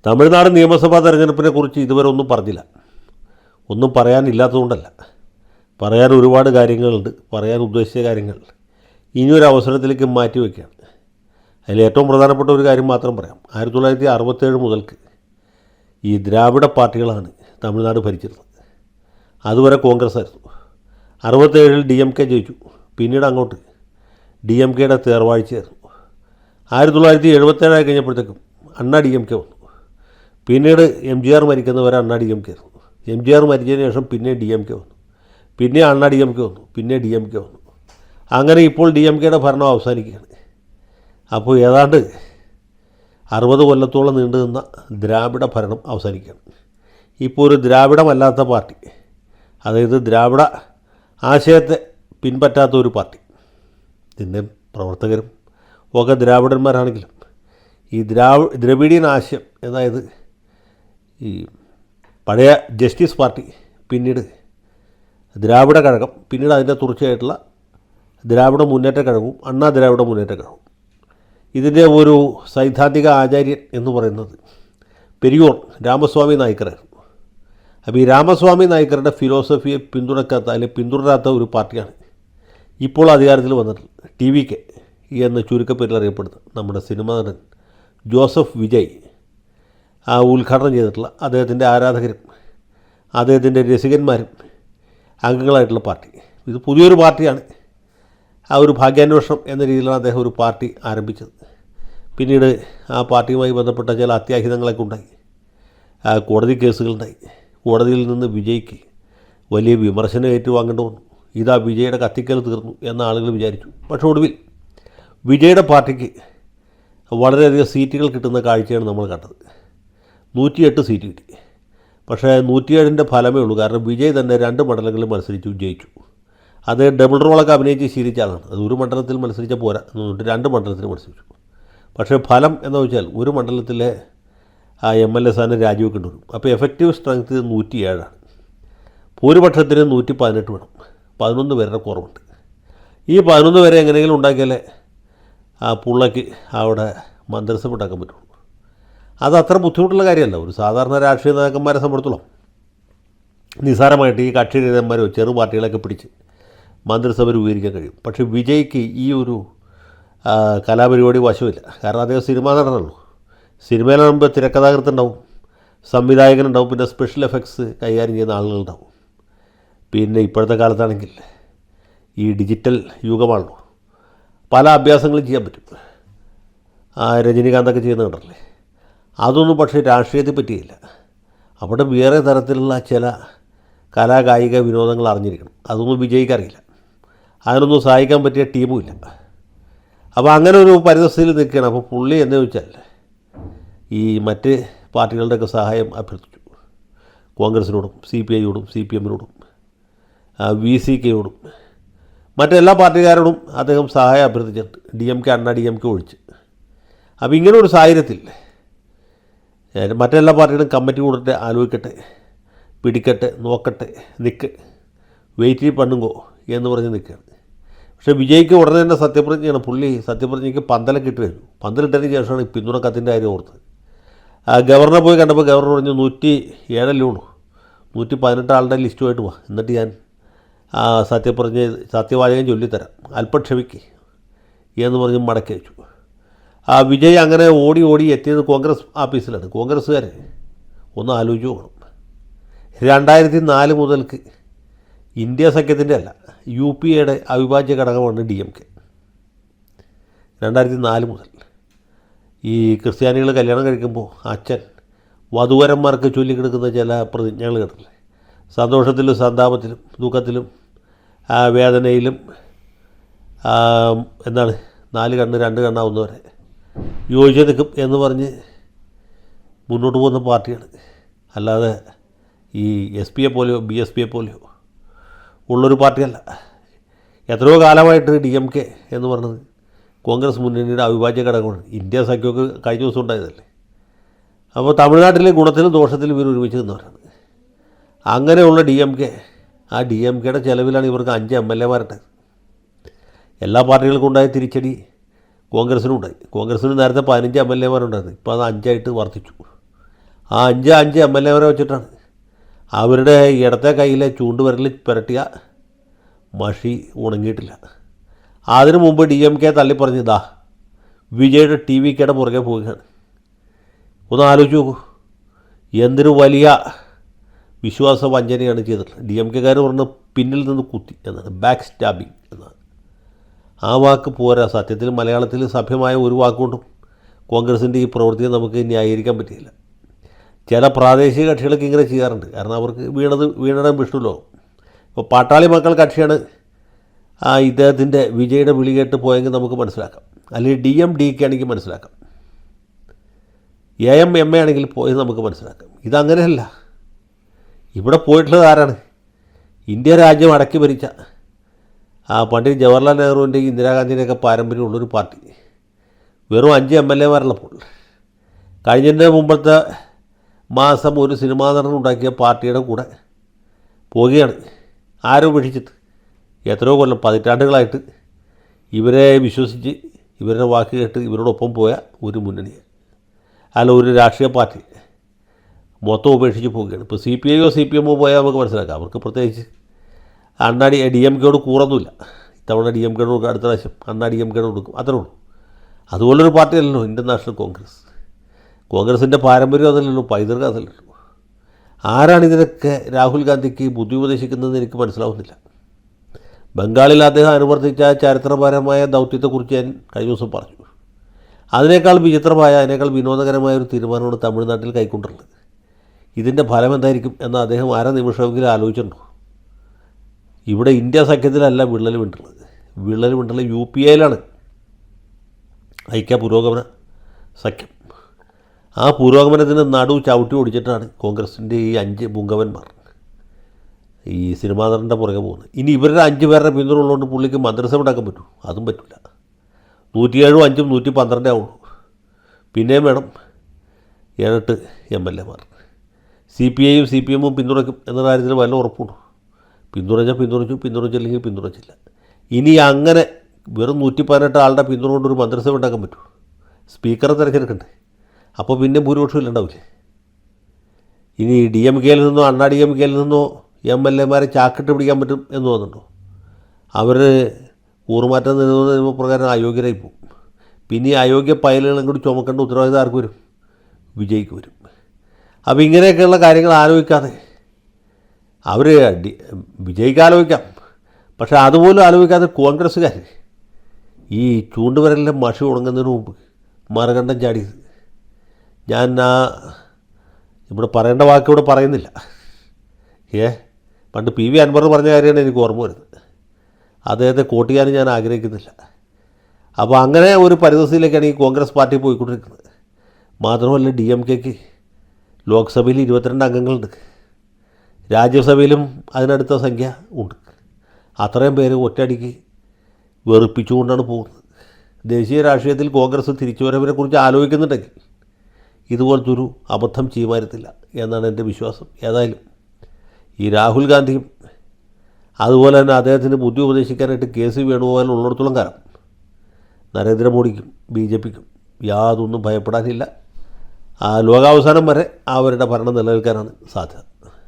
തമിഴ്നാട് നിയമസഭാ തെരഞ്ഞെടുപ്പിനെ കുറിച്ച് ഇതുവരെ ഒന്നും പറഞ്ഞില്ല. ഒന്നും പറയാനില്ലാത്തതുകൊണ്ടല്ല, പറയാൻ ഒരുപാട് കാര്യങ്ങളുണ്ട്, പറയാൻ ഉദ്ദേശിച്ച കാര്യങ്ങൾ ഇനിയൊരു അവസരത്തിലേക്ക് മാറ്റി വയ്ക്കുകയാണ്. അതിൽ ഏറ്റവും പ്രധാനപ്പെട്ട ഒരു കാര്യം മാത്രം പറയാം. 1967 മുതൽക്ക് ഈ ദ്രാവിഡ പാർട്ടികളാണ് തമിഴ്നാട് ഭരിച്ചിരുന്നത്. അതുവരെ കോൺഗ്രസ് ആയിരുന്നു. 67 DMK ജയിച്ചു. പിന്നീട് അങ്ങോട്ട് DMKയുടെ തേർവാഴ്ചയായിരുന്നു. 1977 കഴിഞ്ഞപ്പോഴത്തേക്കും അണ്ണാ DMK വന്നു. പിന്നീട് MGR മരിക്കുന്നവരെ അണ്ണാ DMK ആയിരുന്നു. MGR മരിച്ചതിന് ശേഷം പിന്നെ DMK വന്നു, പിന്നെ അണ്ണാ DMK വന്നു, പിന്നെ DMK വന്നു. അങ്ങനെ ഇപ്പോൾ DMKയുടെ ഭരണം അവസാനിക്കുകയാണ്. അപ്പോൾ ഏതാണ്ട് 60 കൊല്ലത്തോളം നീണ്ടു നിന്ന ദ്രാവിഡ ഭരണം അവസാനിക്കുകയാണ്. ഇപ്പോൾ ഒരു ദ്രാവിഡമല്ലാത്ത പാർട്ടി, അതായത് ദ്രാവിഡ ആശയത്തെ പിൻപറ്റാത്ത ഒരു പാർട്ടി, ഇതിൻ്റെ പ്രവർത്തകരും ഒക്കെ ദ്രാവിഡന്മാരാണെങ്കിലും ഈ ദ്രവിഡിയൻ ആശയം, അതായത് ഈ പഴയ ജസ്റ്റിസ് പാർട്ടി, പിന്നീട് ദ്രാവിഡ കഴകം, പിന്നീട് അതിൻ്റെ തുടർച്ചയായിട്ടുള്ള ദ്രാവിഡ മുന്നേറ്റ കഴകവും അണ്ണാ ദ്രാവിഡ മുന്നേറ്റ കഴകവും, ഇതിൻ്റെ ഒരു സൈദ്ധാന്തിക ആചാര്യൻ എന്ന് പറയുന്നത് പെരിയോർ രാമസ്വാമി നായ്ക്കറായിരുന്നു. അപ്പോൾ ഈ രാമസ്വാമി നായ്ക്കറുടെ ഫിലോസഫിയെ പിന്തുണക്കാത്ത അല്ലെങ്കിൽ പിന്തുടരാത്ത ഒരു പാർട്ടിയാണ് ഇപ്പോൾ അധികാരത്തിൽ വന്നിട്ടുള്ളത്. TVK എന്ന് ചുരുക്കപ്പേരിൽ അറിയപ്പെടുന്നത് നമ്മുടെ സിനിമാ നടൻ ജോസഫ് വിജയ് ഉദ്ഘാടനം ചെയ്തിട്ടുള്ള അദ്ദേഹത്തിൻ്റെ ആരാധകരും അദ്ദേഹത്തിൻ്റെ രസികന്മാരും അംഗങ്ങളായിട്ടുള്ള പാർട്ടി. ഇത് പുതിയൊരു പാർട്ടിയാണ്. ആ ഒരു ഭാഗ്യാന്വേഷണം എന്ന രീതിയിലാണ് അദ്ദേഹം ഒരു പാർട്ടി ആരംഭിച്ചത്. പിന്നീട് ആ പാർട്ടിയുമായി ബന്ധപ്പെട്ട ചില അത്യാഹിതങ്ങളൊക്കെ ഉണ്ടായി, കോടതി കേസുകളുണ്ടായി. കോടതിയിൽ നിന്ന് വിജയ്ക്ക് വലിയ വിമർശനം ഏറ്റുവാങ്ങേണ്ടി വന്നു. ഇതാ വിജയുടെ കത്തിക്കൽ തീർന്നു എന്ന ആളുകൾ വിചാരിച്ചു. പക്ഷേ ഒടുവിൽ വിജയുടെ പാർട്ടിക്ക് വളരെയധികം സീറ്റുകൾ കിട്ടുന്ന കാഴ്ചയാണ് നമ്മൾ കണ്ടത്. 108 സീറ്റ് കിട്ടി. പക്ഷേ 107ൻ്റെ ഫലമേ ഉള്ളൂ. കാരണം വിജയ് തന്നെ 2 മണ്ഡലങ്ങളിൽ മത്സരിച്ചു, ജയിച്ചു. അത് ഡബിൾ റോളൊക്കെ അഭിനയിച്ച് ശീലിച്ച ആളാണ്. അത് ഒരു മണ്ഡലത്തിൽ മത്സരിച്ച പോരാ, 2 മണ്ഡലത്തിൽ മത്സരിച്ചു. പക്ഷേ ഫലം എന്ന് വെച്ചാൽ ഒരു മണ്ഡലത്തിലെ MLA സ്ഥാനം രാജിവെക്കേണ്ടി വരും. അപ്പോൾ എഫക്റ്റീവ് സ്ട്രെങ്ത് 107ആണ്. ഭൂരിപക്ഷത്തിന് 118 വേണം. 11 പേരുടെ കുറവുണ്ട്. ഈ 11 പേരെ എങ്ങനെയെങ്കിലും ഉണ്ടാക്കിയാലേ പുള്ളയ്ക്ക് അവിടെ മന്ത്രിസഭ ഉണ്ടാക്കാൻ പറ്റുള്ളൂ. അത് അത്ര ബുദ്ധിമുട്ടുള്ള കാര്യമല്ല. ഒരു സാധാരണ രാഷ്ട്രീയ നേതാക്കന്മാരെ സംബന്ധിച്ചിടത്തോളം നിസ്സാരമായിട്ട് ഈ കക്ഷി നേതാക്കന്മാരോ ചെറു പാർട്ടികളൊക്കെ പിടിച്ച് മന്ത്രിസഭ രൂപീകരിക്കാൻ കഴിയും. പക്ഷേ വിജയ്ക്ക് ഈ ഒരു കലാപരിപാടി വശമില്ല. കാരണം അദ്ദേഹം സിനിമാ നടനുള്ളൂ. സിനിമയിലാകുമ്പോൾ തിരക്കഥാകൃത്തുണ്ടാവും, സംവിധായകനുണ്ടാവും, പിന്നെ സ്പെഷ്യൽ എഫക്ട്സ് കൈകാര്യം ചെയ്യുന്ന ആളുകളുണ്ടാവും. പിന്നെ ഇപ്പോഴത്തെ കാലത്താണെങ്കിൽ ഈ ഡിജിറ്റൽ യുഗമാണല്ലോ, പല അഭ്യാസങ്ങളും ചെയ്യാൻ പറ്റും. രജനീകാന്തൊക്കെ ചെയ്യുന്ന കണ്ടല്ലേ. അതൊന്നും പക്ഷേ രാഷ്ട്രീയത്തെ പറ്റിയില്ല. അവിടെ വേറെ തരത്തിലുള്ള ചില കലാകായിക വിനോദങ്ങൾ അറിഞ്ഞിരിക്കണം. അതൊന്നും വിജയിക്ക് അറിയില്ല. അതിനൊന്നും സഹായിക്കാൻ പറ്റിയ ടീമുമില്ല. അപ്പോൾ അങ്ങനെ ഒരു പരിതസ്ഥിതിയിൽ നിൽക്കുകയാണ്. അപ്പോൾ പുള്ളി എന്ന് വെച്ചാൽ ഈ മറ്റ് പാർട്ടികളുടെയൊക്കെ സഹായം അഭ്യർത്ഥിച്ചു. കോൺഗ്രസിനോടും CPIയോടും CPMനോടും VCKയോടും മറ്റെല്ലാ പാർട്ടിക്കാരോടും അദ്ദേഹം സഹായം അഭ്യർത്ഥിച്ചിട്ടുണ്ട്, DMK അണ്ണാ DMK ഒഴിച്ച്. അപ്പോൾ ഇങ്ങനെ ഒരു സാഹചര്യത്തിൽ മറ്റെല്ലാ പാർട്ടികളും കമ്മിറ്റി കൂടട്ടെ, ആലോചിക്കട്ടെ, പിടിക്കട്ടെ, നോക്കട്ടെ, വെയിറ്റ് പണ്ണുങ്കോ എന്ന് പറഞ്ഞ് നിൽക്കുകയാണ്. പക്ഷേ വിജയ്ക്ക് ഉടനെ തന്നെ സത്യപ്രതിജ്ഞയാണ്. പുള്ളി സത്യപ്രതിജ്ഞയ്ക്ക് പന്തലൊക്കെ ഇട്ട് കഴിഞ്ഞു. പന്തലിട്ടതിന് ശേഷമാണ് ഈ പിന്തുണ കത്തിൻ്റെ കാര്യം ഓർത്തത്. ഗവർണറെ പോയി കണ്ടപ്പോൾ ഗവർണർ പറഞ്ഞു 107 ഉള്ളൂ, 118 ആളുടെ ലിസ്റ്റുമായിട്ട് വാ, എന്നിട്ട് ഞാൻ സത്യവാചകം ചൊല്ലിത്തരാം, അല്പം ക്ഷമിക്ക് എന്ന് പറഞ്ഞ് മടക്കി അയച്ചു. വിജയ് അങ്ങനെ ഓടി എത്തിയത് കോൺഗ്രസ് ഓഫീസിലാണ്. കോൺഗ്രസ്സുകാർ ഒന്ന് ആലോചിച്ച് നോക്കണം. 2004 മുതൽക്ക് ഇന്ത്യ സഖ്യത്തിൻ്റെ അല്ല, UPAയുടെ അവിഭാജ്യ ഘടകമാണ് DMK. 2004 മുതൽ ഈ ക്രിസ്ത്യാനികൾ കല്യാണം കഴിക്കുമ്പോൾ അച്ഛൻ വധൂവരന്മാർക്ക് ചൊല്ലിക്കെടുക്കുന്ന ചില പ്രതിജ്ഞകൾ കേട്ടില്ലേ? സന്തോഷത്തിലും സന്താപത്തിലും ദുഃഖത്തിലും വേദനയിലും എന്താണ് 4 കണ്ണ് 2 കണ്ണാവുന്നവരെ യോജിച്ച് നിൽക്കും എന്ന് പറഞ്ഞ് മുന്നോട്ട് പോകുന്ന പാർട്ടിയാണ്. അല്ലാതെ ഈ SPയെ പോലെയോ BSPയെ പോലെയോ ഉള്ളൊരു പാർട്ടിയല്ല. എത്രയോ കാലമായിട്ട് DMK എന്ന് പറഞ്ഞത് കോൺഗ്രസ് മുന്നണിയുടെ അവിഭാജ്യ ഘടകമാണ്. ഇന്ത്യ സഖ്യമൊക്കെ കഴിഞ്ഞ ദിവസം ഉണ്ടായതല്ലേ. അപ്പോൾ തമിഴ്നാട്ടിലെ ഗുണത്തിലും ദോഷത്തിലും ഇവർ ഒരുമിച്ച് നിന്നവരാണ്. അങ്ങനെയുള്ള DMK, ആ DMKയുടെ ചിലവിലാണ് ഇവർക്ക് 5 MLAമാരുണ്ടായത്. എല്ലാ പാർട്ടികൾക്കും ഉണ്ടായ തിരിച്ചടി കോൺഗ്രസിനും ഉണ്ടായി. കോൺഗ്രസിന് നേരത്തെ 15 MLAമാരുണ്ടായിരുന്നു. ഇപ്പോൾ അത് 5 വർദ്ധിച്ചു. ആ 5 എം എൽ എമാരെ വെച്ചിട്ടാണ്. അവരുടെ ഇടത്തെ കയ്യിലെ ചൂണ്ടുവിരൽ പുരട്ടിയ മഷി ഉണങ്ങിയിട്ടില്ല. അതിനു മുമ്പ് DMK തള്ളിപ്പറഞ്ഞ് ഇതാ വിജയുടെ TVKയുടെ പുറകെ പോവുകയാണ്. ഒന്ന് ആലോചിച്ച് നോക്കൂ, എന്തൊരു വലിയ വിശ്വാസ വഞ്ചനയാണ് ചെയ്തിട്ടുള്ളത്. DMKക്കാർ പറഞ്ഞ പിന്നിൽ നിന്ന് കുത്തി എന്നാണ്, ബാക്ക് സ്റ്റാബിങ് എന്നാണ്. ആ വാക്ക് പോരാ. സത്യത്തിൽ മലയാളത്തിൽ സഭ്യമായ ഒരു വാക്കുകൊണ്ടും കോൺഗ്രസിൻ്റെ ഈ പ്രവൃത്തിയെ നമുക്ക് ന്യായീകരിക്കാൻ പറ്റില്ല. ചില പ്രാദേശിക കക്ഷികളൊക്കെ ഇങ്ങനെ ചെയ്യാറുണ്ട്. കാരണം അവർക്ക് വീണടം വിഷ്ണുല്ലോ. ഇപ്പോൾ പാട്ടാളി മക്കൾ കക്ഷിയാണ് ഇദ്ദേഹത്തിൻ്റെ വിജയുടെ വിളി കേട്ട് പോയെങ്കിൽ നമുക്ക് മനസ്സിലാക്കാം. അല്ലെങ്കിൽ DMDK ആണെങ്കിൽ മനസ്സിലാക്കാം. AMMA ആണെങ്കിൽ പോയത് നമുക്ക് മനസ്സിലാക്കാം. ഇതങ്ങനെയല്ല. ഇവിടെ പോയിട്ടുള്ളത് ആരാണ്? ഇന്ത്യ രാജ്യം അടക്കി ഭരിച്ച പണ്ഡിറ്റ് ജവഹർലാൽ നെഹ്റുവിൻ്റെയും ഇന്ദിരാഗാന്ധിയുടെയൊക്കെ പാരമ്പര്യമുള്ളൊരു പാർട്ടി. വെറും 5 MLA മാരുള്ളപ്പോൾ കഴിഞ്ഞതിൻ്റെ മുമ്പത്തെ മാസം ഒരു സിനിമാ നടൻ ഉണ്ടാക്കിയ പാർട്ടിയുടെ കൂടെ പോവുകയാണ്. ആരോ ഉപേക്ഷിച്ചിട്ട് എത്രയോ കൊല്ലം, പതിറ്റാണ്ടുകളായിട്ട് ഇവരെ വിശ്വസിച്ച് ഇവരുടെ വാക്ക് കേട്ട് ഇവരോടൊപ്പം പോയ ഒരു മുന്നണിയെ, അല്ല ഒരു രാഷ്ട്രീയ പാർട്ടി മൊത്തം ഉപേക്ഷിച്ച് പോവുകയാണ്. ഇപ്പോൾ CPI CPM പോയാൽ നമുക്ക് മനസ്സിലാക്കാം. അവർക്ക് പ്രത്യേകിച്ച് DMKയോട് കൂറൊന്നുമില്ല. ഇത്തവണ DMKയോട് കൊടുക്കും, അടുത്ത പ്രാവശ്യം DMKയോട് കൊടുക്കും, അത്രേ ഉള്ളൂ. അതുപോലൊരു പാർട്ടിയല്ലല്ലോ ഇന്ത്യൻ നാഷണൽ കോൺഗ്രസ്. കോൺഗ്രസിൻ്റെ പാരമ്പര്യം അതല്ലല്ലോ, പൈതൃകം അതല്ലല്ലോ. ആരാണിതിനൊക്കെ രാഹുൽ ഗാന്ധിക്ക് ബുദ്ധി ഉപദേശിക്കുന്നതെന്ന് എനിക്ക് മനസ്സിലാവുന്നില്ല. ബംഗാളിൽ അദ്ദേഹം അനുവർത്തിച്ച ചരിത്രപരമായ ദൗത്യത്തെക്കുറിച്ച് ഞാൻ കഴിഞ്ഞ ദിവസം പറഞ്ഞു. അതിനേക്കാൾ വിചിത്രമായ, അതിനേക്കാൾ വിനോദകരമായ ഒരു തീരുമാനമാണ് തമിഴ്നാട്ടിൽ കൈക്കൊണ്ടുള്ളത്. ഇതിൻ്റെ ഫലം എന്തായിരിക്കും എന്ന് അദ്ദേഹം അര നിമിഷമെങ്കിലും ആലോചിച്ചിട്ടുണ്ടോ? ഇവിടെ ഇന്ത്യ സഖ്യത്തിലല്ല വിള്ളൽ വീണ്ടുള്ളത്. വിള്ളൽ വീണ്ടുള്ളത് UPAയിലാണ്, ഐക്യ പുരോഗമന സഖ്യം. ആ പുരോഗമനത്തിന് നടു ചവിട്ടി ഓടിച്ചിട്ടാണ് കോൺഗ്രസിൻ്റെ ഈ 5 പുങ്കവന്മാർ ഈ സിനിമാ നടൻ്റെ പുറകെ പോകുന്നത്. ഇനി ഇവരുടെ 5 പേരുടെ പിന്തുണ ഉള്ളതുകൊണ്ട് പുള്ളിക്ക് മന്ത്രിസഭ ഉണ്ടാക്കാൻ പറ്റും? അതും പറ്റില്ല. 107 5 112 ആവുള്ളൂ. പിന്നെയും വേണം 8 MLA മാർ. CPIയും CPM പിന്തുണയ്ക്കും എന്ന കാര്യത്തിൽ വല്ല ഉറപ്പുണ്ടോ? പിന്തുണച്ചില്ലെങ്കിൽ പിന്തുണച്ചില്ല. ഇനി അങ്ങനെ വെറും 118 ആളുടെ പിന്തുണ കൊണ്ടൊരു മന്ത്രിസഭ ഉണ്ടാക്കാൻ പറ്റുമോ? സ്പീക്കറെ തിരഞ്ഞെടുക്കണ്ടേ? അപ്പോൾ പിന്നെ ഭൂരിപക്ഷം ഇല്ലാണ്ടാവില്ലേ? ഇനി DMKയിൽ നിന്നോ DMKയിൽ നിന്നോ MLA മാരെ ചാക്കിട്ട് പിടിക്കാൻ പറ്റും എന്ന് തോന്നുന്നുണ്ടോ? അവർ കൂറുമാറ്റം നിയമപ്രകാരം അയോഗ്യരായി പോകും. പിന്നെ ഈ അയോഗ്യ ഫയലുകളും കൂടി ചുമക്കേണ്ട ഉത്തരവാദിത്തം ആർക്ക് വരും? വിജയ്ക്ക് വരും. അപ്പോൾ ഇങ്ങനെയൊക്കെയുള്ള കാര്യങ്ങൾ ആലോചിക്കാതെ അവർ വിജയ്ക്ക് ആലോചിക്കാം, പക്ഷേ അതുപോലും ആലോചിക്കാതെ കോൺഗ്രസ്സുകാർ ഈ ചൂണ്ടുവിരലിലെ മഷി ഉണങ്ങുന്നതിന് മുമ്പ് മറുകണ്ഠം ചാടിയത്. ഞാൻ ഇവിടെ പറയേണ്ട വാക്കിവിടെ പറയുന്നില്ല. പണ്ട് PV അൻവർ പറഞ്ഞ കാര്യമാണ് എനിക്ക് ഓർമ്മ വരുന്നത്. അദ്ദേഹത്തെ കോട്ട് ചെയ്യാനും ഞാൻ ആഗ്രഹിക്കുന്നില്ല. അപ്പോൾ അങ്ങനെ ഒരു പരിതസ്ഥിതിയിലേക്കാണ് ഈ കോൺഗ്രസ് പാർട്ടി പോയിക്കൊണ്ടിരിക്കുന്നത്. മാത്രമല്ല DMKക്ക് ലോക്സഭയിൽ 22 അംഗങ്ങളുണ്ട്, രാജ്യസഭയിലും അതിനടുത്ത സംഖ്യ ഉണ്ട്. അത്രയും പേര് ഒറ്റയടിക്ക് വെറുപ്പിച്ചുകൊണ്ടാണ് പോകുന്നത്. ദേശീയ രാഷ്ട്രീയത്തിൽ കോൺഗ്രസ് തിരിച്ചുവരവിനെക്കുറിച്ച് ആലോചിക്കുന്നുണ്ടെങ്കിൽ ഇതുപോലത്തെ ഒരു അബദ്ധം ചെയ്യുമായിരുന്നില്ല എന്നാണ് എൻ്റെ വിശ്വാസം. ഏതായാലും ഈ രാഹുൽ ഗാന്ധിയും അതുപോലെ തന്നെ അദ്ദേഹത്തിന് ബുദ്ധി ഉപദേശിക്കാനായിട്ട് KC വേണുഗോപാൽ ഉള്ളിടത്തോളം കാലം നരേന്ദ്രമോദിക്കും BJPക്കും യാതൊന്നും ഭയപ്പെടാനില്ല. ലോകാവസാനം വരെ അവരുടെ ഭരണം നിലനിൽക്കാനാണ് സാധ്യത.